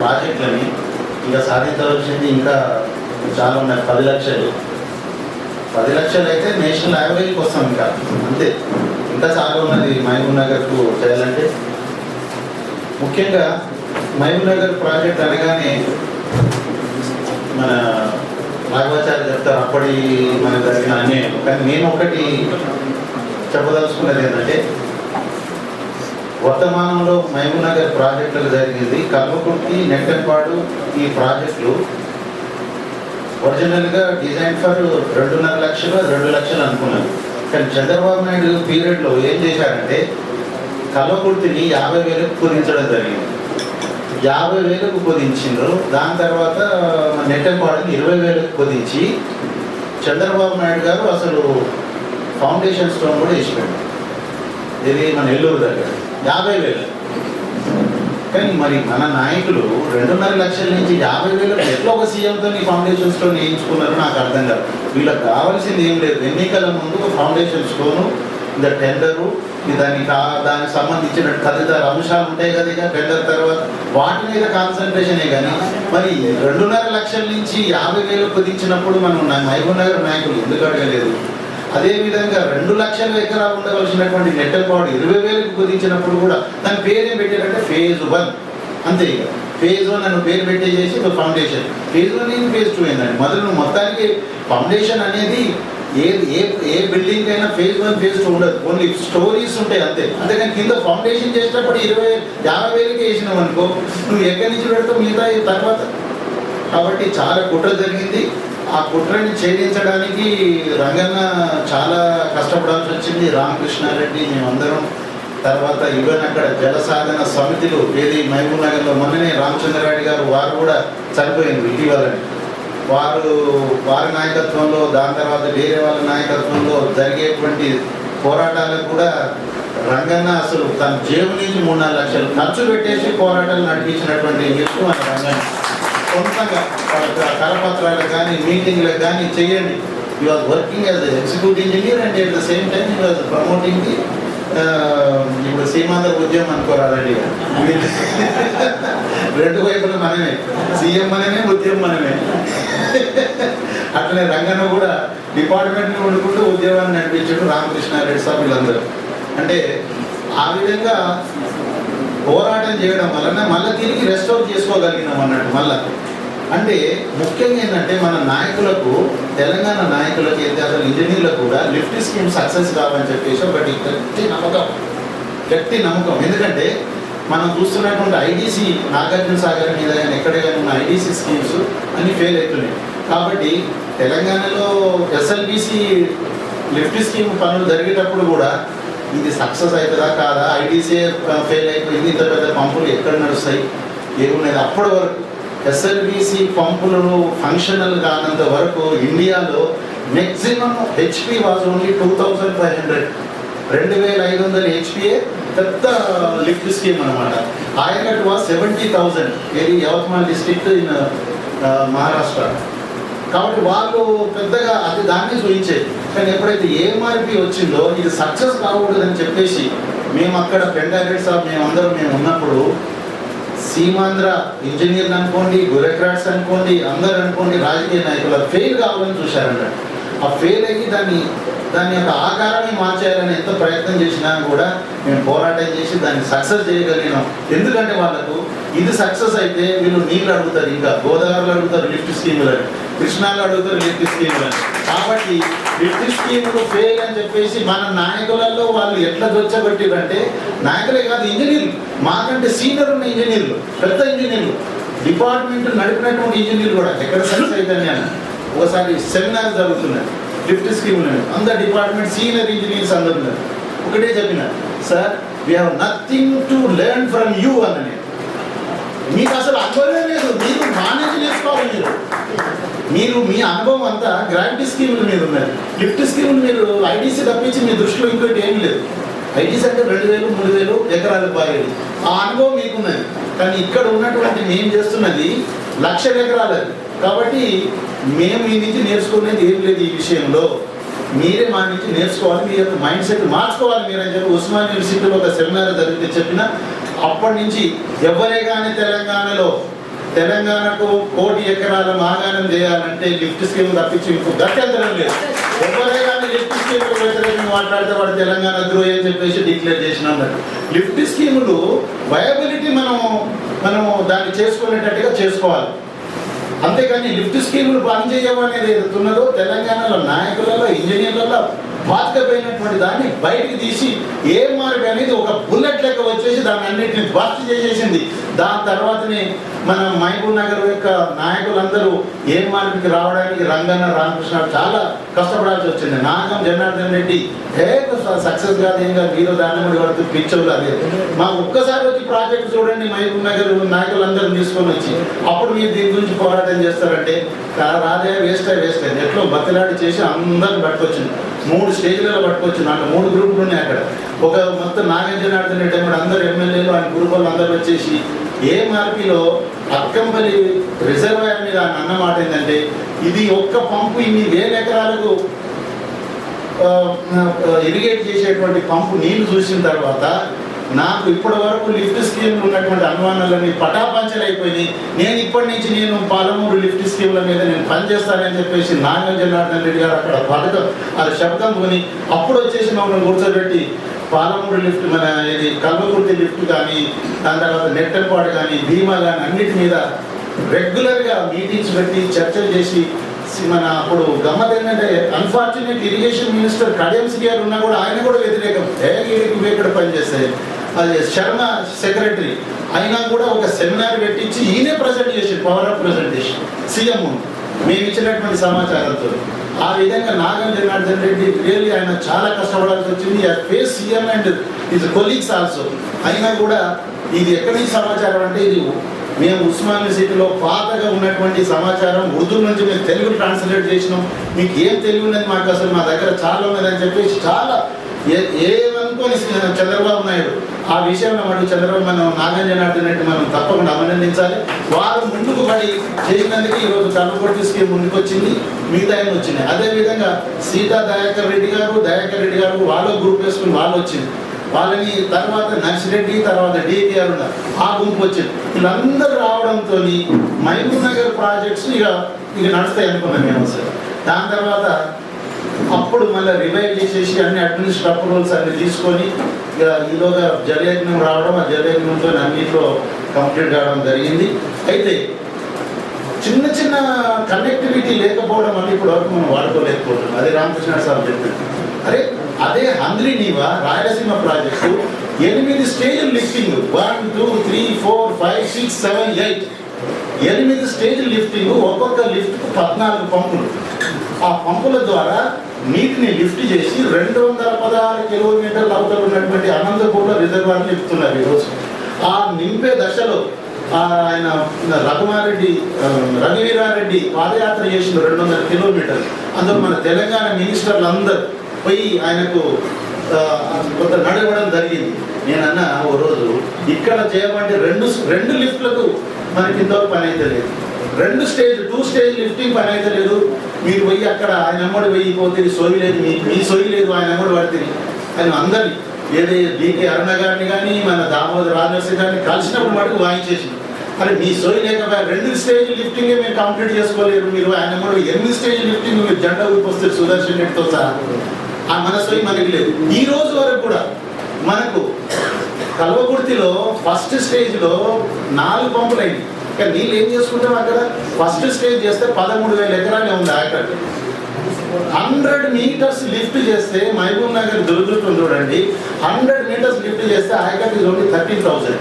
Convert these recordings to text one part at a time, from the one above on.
ప్రాజెక్టులని ఇంకా సాధించవలసింది ఇంకా చాలా ఉన్నాయి. 10 లక్షలు అయితే నేషనల్ యావరేజ్కి వస్తాం. ఇంకా అంతే, ఇంకా చాలా ఉన్నది మహబూబ్ నగర్కు చేయాలంటే. ముఖ్యంగా మహబూబ్ నగర్ ప్రాజెక్ట్ అనగానే మన రాఘవాచార్య చెప్తారు అప్పటి మనకు జరిగిన అన్యాయం. కానీ నేను ఒకటి చెప్పదలుచుకున్నది ఏంటంటే, వర్తమానంలో మహబూబ్ నగర్ ప్రాజెక్టులు జరిగింది కల్వకుర్తి, నెట్టంపాడు ఈ ప్రాజెక్టులు ఒరిజినల్గా డిజైన్ ఫర్ 2.5 లక్షలు 2 లక్షలు అనుకున్నారు. కానీ చంద్రబాబు నాయుడు పీరియడ్లో ఏం చేశారంటే కల్వకుర్తిని 50,000కు కుదించడం జరిగింది. 50,000కు కుదించిండ్రు. దాని తర్వాత నెట్టంపాడుని 20,000కు కుదించి చంద్రబాబు నాయుడు గారు అసలు ఫౌండేషన్ స్టోన్ కూడా వేసిపోయాడు. ఇది మన నెల్లూరు దగ్గర 50,000. కానీ మరి మన నాయకులు 2.5 లక్షల నుంచి 50,000 ఎట్లా ఒక సీఎంతో ఫౌండేషన్ స్టోన్ వేయించుకున్నారో నాకు అర్థం కాదు. వీళ్ళకి కావాల్సింది ఏం లేదు, ఎన్నికల ముందు ఫౌండేషన్ స్టోను, ఇంకా టెండరు, దానికి సంబంధించిన తదితర అంశాలు ఉంటాయి కదా. ఇక టెండర్ తర్వాత వాటి మీద కాన్సన్ట్రేషనే. కానీ మరి 2.5 లక్షల నుంచి 50,000 కుదించినప్పుడు మనం మహబూబ్ నగర్ నాయకులు ఎందుకు అడగలేదు? అదేవిధంగా 2 లక్షల ఎకరాలు ఉండవలసినటువంటి నెట్టంపాడు 20,000కు కుదించినప్పుడు కూడా దాని పేరేం పెట్టారంటే ఫేజ్ 1. అంతే, ఇక ఫేజ్ 1 అని పేరు పెట్టేసి ఫౌండేషన్. ఫేజ్ 1 ఏంటి, ఫేజ్ 2 ఏంటండి. మొదలు మొత్తానికి ఫౌండేషన్ అనేది ఏ బిల్డింగ్ అయినా ఫేజ్ 1 ఫేజ్ 2 ఉండదు, ఓన్లీ స్టోరీస్ ఉంటాయి అంతే. అంతేకాని కింద ఫౌండేషన్ చేసేటప్పుడు 50,000కి వేసినావు అనుకో, నువ్వు ఎక్కడి నుంచి పెడతావు మిగతా తర్వాత. కాబట్టి చాలా కుట్ర జరిగింది. ఆ కుట్రని ఛేదించడానికి రంగన్న చాలా కష్టపడాల్సి వచ్చింది. రామకృష్ణారెడ్డి, మేమందరం. తర్వాత ఈవెన్ అక్కడ జలసాధన సమితిలు ఏది మహబూబ్ నగర్లో మొన్ననే రామచంద్రారెడ్డి గారు వారు కూడా చనిపోయింది ఇటీవలని. వారి నాయకత్వంలో, దాని తర్వాత వేరే వాళ్ళ నాయకత్వంలో జరిగేటువంటి పోరాటాలకు కూడా రంగన్న అసలు తన జేబు నుంచి 3-4 లక్షలు ఖర్చు పెట్టేసి పోరాటాలు నడిపించినటువంటి వ్యక్తి మన రంగన్న. సొంతంగా కరపత్రాలకు కానీ మీటింగ్లకు కానీ చేయండి. You are working as executive engineer and at the same time you are promoting the ఇప్పుడు సీమాంధ్ర ఉద్యమం అనుకోరాలండి. 2 వైపులు మనమే, సీఎం మనమే, ఉద్యమం మనమే. అట్లనే రంగన్న కూడా డిపార్ట్మెంట్ని వండుకుంటూ ఉద్యోగాన్ని నడిపించాడు. రామకృష్ణారెడ్డి సార్ వీళ్ళందరూ. అంటే ఆ విధంగా పోరాటం చేయడం వలన మళ్ళీ తిరిగి రెస్టోర్ చేసుకోగలిగినాం అన్నట్టు. మళ్ళీ అంటే ముఖ్యంగా ఏంటంటే మన నాయకులకు, తెలంగాణ నాయకులకి అయితే అసలు ఇంజనీర్లకు కూడా లిఫ్ట్ స్కీమ్ సక్సెస్ కావాలని చెప్పేసి ఒకటి గట్టి నమ్మకం. ఎందుకంటే మనం చూస్తున్నటువంటి ఐడీసీ నాగార్జున సాగర్ మీద కానీ ఎక్కడ కానీ ఉన్న ఐడీసీ స్కీమ్స్ అన్నీ ఫెయిల్ అవుతున్నాయి. కాబట్టి తెలంగాణలో ఎస్ఎల్బీసీ లిఫ్ట్ స్కీమ్ పనులు జరిగేటప్పుడు కూడా ఇది సక్సెస్ అవుతుందా కాదా, ఐడీసీ ఫెయిల్ అయిపోయింది, ఇంత పెద్ద పంపులు ఎక్కడ నడుస్తాయి ఏమున్నది. అప్పటి వరకు ఎస్ఎల్బీసీ పంపులు ఫంక్షనల్ కానంత వరకు ఇండియాలో maximum HP was only 2,500, 2,500 HPA పెద్ద లిఫ్ట్ స్కీమ్ అనమాట. ఆయనట్ వాజ్ 70,000 ఏది యవత్మాల్ డిస్ట్రిక్ట్ ఇన్ మహారాష్ట్ర. కాబట్టి వాళ్ళు పెద్దగా దాన్ని చూపించేది. కానీ ఎప్పుడైతే ఏఎంఆర్పి వచ్చిందో ఇది సక్సెస్ కాకూడదని చెప్పేసి మేము అక్కడ పెండారెడ్డి సాబ్ మేము ఉన్నప్పుడు సీమాంధ్ర ఇంజనీర్లు అనుకోండి, బ్యూరోక్రాట్స్ అనుకోండి, అందరు అనుకోండి, రాజకీయ నాయకులు ఫెయిల్ కావాలని చూశారన్నట్టు. ఆ ఫెయిల్ అయ్యి దాని యొక్క ఆకారాన్ని మార్చేయాలని ఎంత ప్రయత్నం చేసినా కూడా మేము పోరాటం చేసి దాన్ని సక్సెస్ చేయగలిగినాం. ఎందుకంటే వాళ్ళకు ఇది సక్సెస్ అయితే వీళ్ళు నీళ్ళు అడుగుతారు, ఇంకా గోదావరిలో అడుగుతారు లిఫ్ట్ స్కీములని, కృష్ణాలో అడుగుతారు లిఫ్ట్ స్కీములని. కాబట్టి లిఫ్ట్ స్కీములు ఫెయిల్ అని చెప్పేసి మన నాయకులలో వాళ్ళు ఎట్లా దొచ్చబట్టిరంటే, నాయకులే కాదు ఇంజనీర్లు, మాకంటే సీనియర్ ఉన్న ఇంజనీర్లు, పెద్ద ఇంజనీర్లు, డిపార్ట్మెంట్ నడిపినటువంటి ఇంజనీర్లు కూడా ఎక్కడ సక్సెస్ అవుతాయి అని ఒకసారి సెమినార్ జరుగుతున్నాయి లిఫ్ట్ స్కీములు. అందరు డిపార్ట్మెంట్ సీనియర్ ఇంజనీర్స్ అందరు ఉన్నారు. ఒకటే చెప్పిన, sir we have nothing to learn from you అని. మీకు అసలు అనుభవమే లేదు, మీరు మేనేజ్ చేసుకోవాలి. మీరు మీ అనుభవం అంతా గ్రావిటీ స్కీముల మీద ఉన్నది. లిఫ్ట్ స్కీములు మీరు ఐటీసీ తప్పించి మీ దృష్టిలో ఇంకోటి ఏం లేదు. ఐటీసీ అంటే 2,000, 3,000 ఎకరాలకు బాగేది. ఆ అనుభవం మీకున్నది. కానీ ఇక్కడ ఉన్నటువంటి మేము చేస్తున్నది 1,00,000 ఎకరాలు. కాబట్టి మేము మీ నుంచి నేర్చుకునేది ఏం లేదు. ఈ విషయంలో మీరే మా నుంచి నేర్చుకోవాలి, మీ యొక్క మైండ్ సెట్ మార్చుకోవాలి మీరు అని చెప్పి ఉస్మాన్ యూనివర్సిటీలో ఒక సెమినార్ జరిగితే చెప్పిన. అప్పటి నుంచి ఎవరే కానీ తెలంగాణలో తెలంగాణకు 1 కోటి ఎకరాల మాగాణం చేయాలంటే లిఫ్ట్ స్కీమ్ తప్పించి ఇంకో గత్యంతరం లేదు. ఎవరే కానీ లిఫ్ట్ స్కీములు వ్యతిరేకంగా మాట్లాడితే వాడు తెలంగాణ ద్రోహి అని చెప్పేసి డిక్లేర్ చేసిన అన్నారు. లిఫ్ట్ స్కీములు వయబిలిటీ మనం దాన్ని చేసుకునేటట్టుగా చేసుకోవాలి. అంతేకాని లిఫ్ట్ స్కీములు పనిచేయవు అనేది ఏదైతే ఉన్నదో తెలంగాణలో నాయకులలో ఇంజనీర్లలో పాతకపోయినటువంటి దాన్ని బయటికి తీసి ఏ మార్గం అనేది ఒక బుల్లెట్ లెక్క వచ్చేసి దాన్ని అన్నింటినీ బస్ట్ చేసేసింది. దాని తర్వాతనే మన మహబూబ్ నగర్ యొక్క నాయకులందరూ ఏ మార్గకి రావడానికి రంగన్న రామకృష్ణ చాలా కష్టపడాల్సి వచ్చింది. నాగం జనార్దన్ రెడ్డి సక్సెస్ కాదు ఏం కాదు మీరు దాన్ని పడుతూ పిచ్చోళ్ళు అదే మా ఒక్కసారి వచ్చి ప్రాజెక్ట్ చూడండి మహబూబ్ నగర్ నాయకులందరూ తీసుకొని వచ్చి అప్పుడు మీరు దీని గురించి పోరాటం చేస్తారంటే రాదే వేస్ట్ అయింది. ఎట్లో బతిలాడి చేసి అందరిని పట్టుకొచ్చింది. 3 స్టేజ్లలో పట్టుకొచ్చింది. అంటే 3 గ్రూపులు ఉన్నాయి అక్కడ. ఒక మొత్తం నాగం జనార్దన్ రెడ్డి కూడా అందరు ఎమ్మెల్యేలు ఆయన గ్రూపులు అందరూ వచ్చేసి ఏఎంఆర్పిలో అక్కంపల్లి రిజర్వాయర్ మీద అన్న మాట ఏంటంటే ఇది ఒక్క పంపు ఇన్ని 1000 ఎకరాలకు ఇరిగేట్ చేసేటువంటి పంపు నీళ్లు చూసిన తర్వాత నాకు ఇప్పటి వరకు లిఫ్ట్ స్కీమ్లు ఉన్నటువంటి అనుమానాలన్నీ పటాపంచలు అయిపోయినాయి. నేను ఇప్పటి నుంచి పాలమూరు లిఫ్ట్ స్కీమ్ల మీద నేను పనిచేస్తానని చెప్పేసి నాగం జనార్దన్ రెడ్డి గారు అక్కడ పథకం అది శబ్దం కొని అప్పుడు వచ్చేసి మమ్మల్ని కూర్చోబెట్టి పాలమూరు లిఫ్ట్ మన ఇది కల్వకుర్తి లిఫ్ట్ కానీ దాని తర్వాత నెట్టెంపాడు కానీ భీమా కానీ అన్నిటి మీద రెగ్యులర్గా మీటింగ్స్ పెట్టి చర్చలు చేసి మన అప్పుడు గమ్మత్ ఏంటంటే అన్ఫార్చునేట్ ఇరిగేషన్ మినిస్టర్ కడియంసి గారు ఉన్నా కూడా ఆయన కూడా వ్యతిరేకం ఇక్కడ పనిచేస్తాయి. అది శర్మ సెక్రటరీ అయినా కూడా ఒక సెమినార్ పెట్టించి ఈయనే ప్రజెంట్ చేసి పవర్ ఆఫ్ ప్రజెంటేషన్ సీఎం మేము ఇచ్చినటువంటి సమాచారంతో. ఆ విధంగా నాగం జనార్దన్ రెడ్డి రియల్లీ ఆయన చాలా కష్టపడాల్సి వచ్చింది. Face CM and his colleagues also. అయినా కూడా ఇది ఎక్కడి నుంచి సమాచారం అంటే ఇది మేము ఉస్మాన్ యూనివర్సిటీలో పాతగా ఉన్నటువంటి సమాచారం ఉర్దూ నుంచి మేము తెలుగు ట్రాన్స్లేట్ చేసినాం. మీకు ఏం తెలుగు ఉన్నది మాకు అసలు మా దగ్గర చాలా ఉన్నదని చెప్పేసి చాలా ఏమనుకోని చంద్రబాబు నాయుడు ఆ విషయంలో మనం చంద్రబాబు మనం నాగం జనార్దన్ రెడ్డి మనం తప్పకుండా అభినందించాలి. వారు ముందుకు పడి చేసినందుకు ఈరోజు కల్వకుర్తి స్కీమ్ ముందుకు వచ్చింది, మిగతా ఆయన వచ్చింది. అదేవిధంగా సీతా దయాకర్ రెడ్డి గారు వాళ్ళ గ్రూప్ వేసుకుని వాళ్ళు వచ్చింది. వాళ్ళని తర్వాత నర్సిరెడ్డి తర్వాత డికేఆర్ ఉన్నారు ఆ గుంపు వచ్చింది. వీళ్ళందరూ రావడంతో మహబూబ్ నగర్ ప్రాజెక్ట్స్ ఇక నడుస్తాయి అనుకున్నాం మేము అసలు. దాని తర్వాత అప్పుడు మళ్ళీ రివైవ్ చేసేసి అన్ని అడ్మినిస్ట్రేటివ్ అప్రూవల్స్ అన్ని తీసుకొని ఇక ఈలోగా జలయజ్ఞం రావడం, ఆ జలయజ్ఞంతో అన్నింటిలో కంప్లీట్ కావడం జరిగింది. అయితే చిన్న చిన్న కనెక్టివిటీ లేకపోవడం వల్ల ఇప్పుడు వరకు మనం వాడుకోలేకపోతున్నాం. అదే రామకృష్ణ సార్ చెప్పారు. అదే హంద్రీనీవా రాయలసీమ ప్రాజెక్టు 8 స్టేజ్లు లిఫ్టింగ్ 1, 2, 3, 4, 5, 6, 7, 8 8 స్టేజ్లు లిఫ్టింగ్. ఒక్కొక్క లిఫ్ట్కు 14 పంపులు. ఆ పంపుల ద్వారా నీటిని లిఫ్ట్ చేసి 216 కిలోమీటర్ల అవతల ఉన్నటువంటి అనంతపూర్లో రిజర్వాయర్ నింపుతున్నారు ఈరోజు. ఆ నింపే దశలో ఆయన రఘువీరారెడ్డి పాదయాత్ర చేసిన 200 కిలోమీటర్లు. అందులో మన తెలంగాణ మినిస్టర్లు అందరూ పోయి ఆయనకు కొంత నడవడం జరిగింది. నేనన్నా ఓ రోజు ఇక్కడ చేయమంటే రెండు లిఫ్ట్లకు మనకి ఇంతవరకు పని అయితే లేదు. 2 స్టేజ్ లిఫ్టింగ్ పని అయితే లేదు. మీరు పోయి అక్కడ ఆయన అమ్మడి పోయి పోతే సోయి లేదు, మీ సోయి లేదు, ఆయన అమ్మడి పడితే ఆయన అందరినీ ఏది డికే అరుణ గారిని కానీ మన దామోదర్ రాజనరసింహ గారిని కలిసినప్పుడు మటుకు వాయించేసింది. అరే మీ సోయి లేకపోయా 2 స్టేజ్ లిఫ్టింగే మీరు కంప్లీట్ చేసుకోలేరు. మీరు ఆయన కూడా 8 స్టేజ్ లిఫ్టింగ్ మీరు జెండా ఊపిస్తారు సుదర్శన్ రెడ్డితో సహా. ఆ మన సోయి మనకి లేదు. ఈ రోజు వరకు కూడా మనకు కల్వకుర్తిలో ఫస్ట్ స్టేజ్లో 4 పంపులు అయింది. కానీ నీళ్ళు ఏం చేసుకుంటాం అక్కడ ఫస్ట్ స్టేజ్ చేస్తే 13,000 ఎకరాలే ఉంది అక్కడ. 100 మీటర్స్ లిఫ్ట్ చేస్తే మహబూబ్ నగర్ దుర్దుర్గం చూడండి 100 మీటర్స్ లిఫ్ట్ చేస్తే ayacut is only 13,000.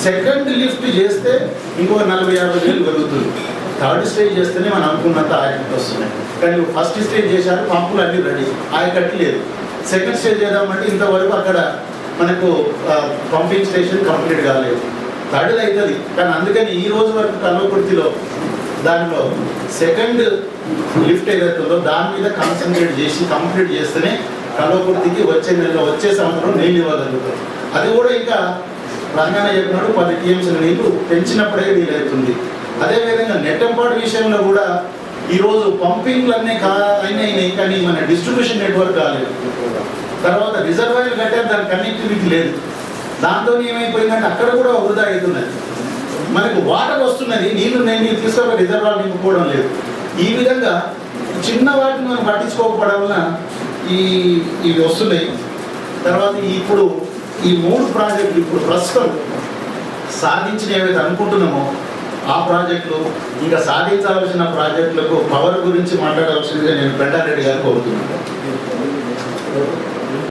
Second lift చేస్తే ఇంకో 40-50 వేలు పెరుగుతుంది. థర్డ్ స్టేజ్ చేస్తేనే మనం అనుకున్నంత ఆయకట్టు వస్తున్నాయి. కానీ ఫస్ట్ స్టేజ్ చేశారు, పంపులు అన్నీ రెడీ, ఆయకట్టు లేదు. సెకండ్ స్టేజ్ చేద్దామంటే ఇంతవరకు అక్కడ మనకు పంపింగ్ స్టేషన్ కంప్లీట్ కాలేదు. థర్డ్ అవుతుంది. కానీ అందుకని ఈ రోజు వరకు కల్వకుర్తిలో దానిలో సెకండ్ లిఫ్ట్ ఏదైతుందో దాని మీద కాన్సన్ట్రేట్ చేసి కంప్లీట్ చేస్తేనే కల్వకుర్తికి వచ్చే నెలలో వచ్చే సంవత్సరం నీళ్ళు ఇవ్వగలుగుతాం. అది కూడా ఇంకా రంగాన చెప్పినట్టు 10 టీఎంసీల నీళ్లు పెంచినప్పుడే వీలవుతుంది. అదేవిధంగా నెట్టంపాడు విషయంలో కూడా ఈరోజు పంపింగ్లు అన్నీ అయినాయి, కానీ మన డిస్ట్రిబ్యూషన్ నెట్వర్క్ కాలేదు. తర్వాత రిజర్వాయర్ కట్టారు, దాని కనెక్టివిటీ లేదు. దాంతో ఏమైపోయిందంటే అక్కడ కూడా వృధా అవుతున్నది. మనకు వాటర్ వస్తున్నది, నీళ్ళు తీసుకొని రిజర్వాయర్ నింపుకోవడం లేదు. ఈ విధంగా చిన్న వాటిని మనం పట్టించుకోకపోవడం వలన ఇవి వస్తున్నాయి. తర్వాత ఇప్పుడు ఈ 3 ప్రాజెక్టులు ఇప్పుడు ప్రస్తుతం సాధించిన ఏవైతే అనుకుంటున్నామో ఆ ప్రాజెక్టులు, ఇంకా సాధించాల్సిన ప్రాజెక్టులకు పవర్ గురించి మాట్లాడాల్సిందిగా నేను పెండారెడ్డి గారు కోరుతున్నాను.